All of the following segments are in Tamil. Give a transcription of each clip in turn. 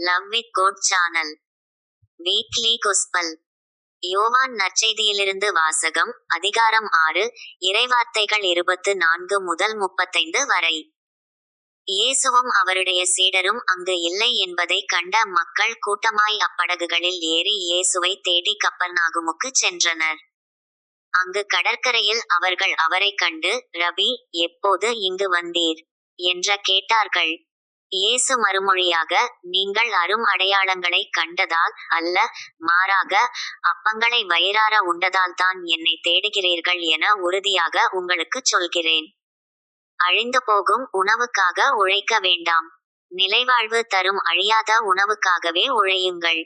Love with God channel weekly gospel. யோவான் நற்செய்தியிலிருந்து வாசகம். அதிகாரம் 6, இறைவார்த்தைகள் 24 முதல் 35 வரை. இயேசுவும் அவருடைய சீடரும் அங்கு இல்லை என்பதைக் கண்ட மக்கள் கூட்டமாய் அப்படகுகளில் ஏறி இயேசுவை தேடி கப்பர்நாகுமுக்கு சென்றனர். அங்கு கடற்கரையில் அவர்கள் அவரைக் கண்டு, ரபி, எப்போது இங்கு வந்தீர் என்று கேட்டார்கள். இயேசு மறுமொழியாக, நீங்கள் அரும் அடையாளங்களைக் கண்டதால் அல்ல, மாறாக அப்பங்களை வயிறார உண்டதால்தான் என்னை தேடுகிறீர்கள் என உறுதியாக உங்களுக்குச் சொல்கிறேன். அழிந்து போகும் உணவுக்காக உழைக்க வேண்டாம், நிலைவாழ்வு தரும் அழியாத உணவுக்காகவே உழையுங்கள்.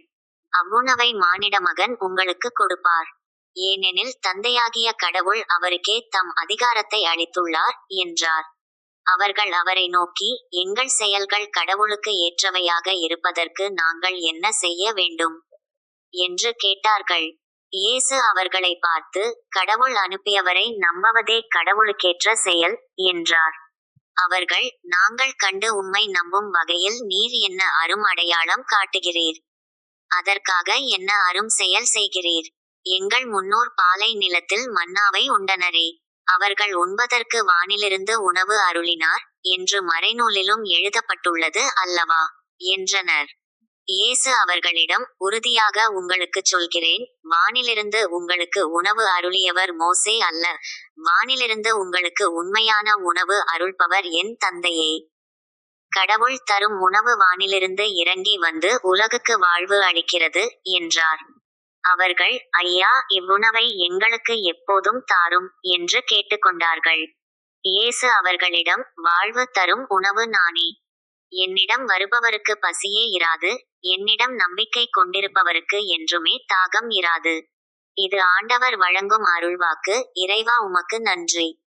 அவ்வுணவை மானிடமகன் உங்களுக்கு கொடுப்பார். ஏனெனில் தந்தையாகிய கடவுள் அவருக்கே தம் அதிகாரத்தை அளித்துள்ளார் என்றார். அவர்கள் அவரை நோக்கி, எங்கள் செயல்கள் கடவுளுக்கு ஏற்றவையாக இருப்பதற்கு நாங்கள் என்ன செய்ய வேண்டும் என்று கேட்டார்கள். இயேசு அவர்களை பார்த்து, கடவுள் அனுப்பியவரை நம்புவதே கடவுளுக்கேற்ற செயல் என்றார். அவர்கள், நாங்கள் கண்டு உம்மை நம்பும் வகையில் நீர் என்ன அரும் அடையாளம் காட்டுகிறீர்? அதற்காக என்ன அரும் செயல் செய்கிறீர்? எங்கள் முன்னோர் பாலை நிலத்தில் மன்னாவை உண்டனரே, அவர்கள் உண்பதற்கு வானிலிருந்து உணவு அருளினார் என்று மறைநூலிலும் எழுதப்பட்டுள்ளது அல்லவா என்றனர். இயேசு அவர்களிடம், உறுதியாக உங்களுக்குச் சொல்கிறேன், வானிலிருந்து உங்களுக்கு உணவு அருளியவர் மோசே அல்ல, வானிலிருந்து உங்களுக்கு உண்மையான உணவு அருள்பவர் என் தந்தையே. கடவுள் தரும் உணவு வானிலிருந்து இறங்கி வந்து உலகுக்கு வாழ்வு அளிக்கிறது என்றார். அவர்கள், ஐயா, இவ்வுணவை எங்களுக்கு எப்போதும் தாரும் என்று கேட்டுக்கொண்டார்கள். இயேசு அவர்களிடம், வாழ்வு தரும் உணவு நானே. என்னிடம் வருபவருக்கு பசியே இராது, என்னிடம் நம்பிக்கை கொண்டிருப்பவருக்கு என்றுமே தாகம் இராது. இது ஆண்டவர் வழங்கும் அருள்வாக்கு. இறைவா, உமக்கு நன்றி.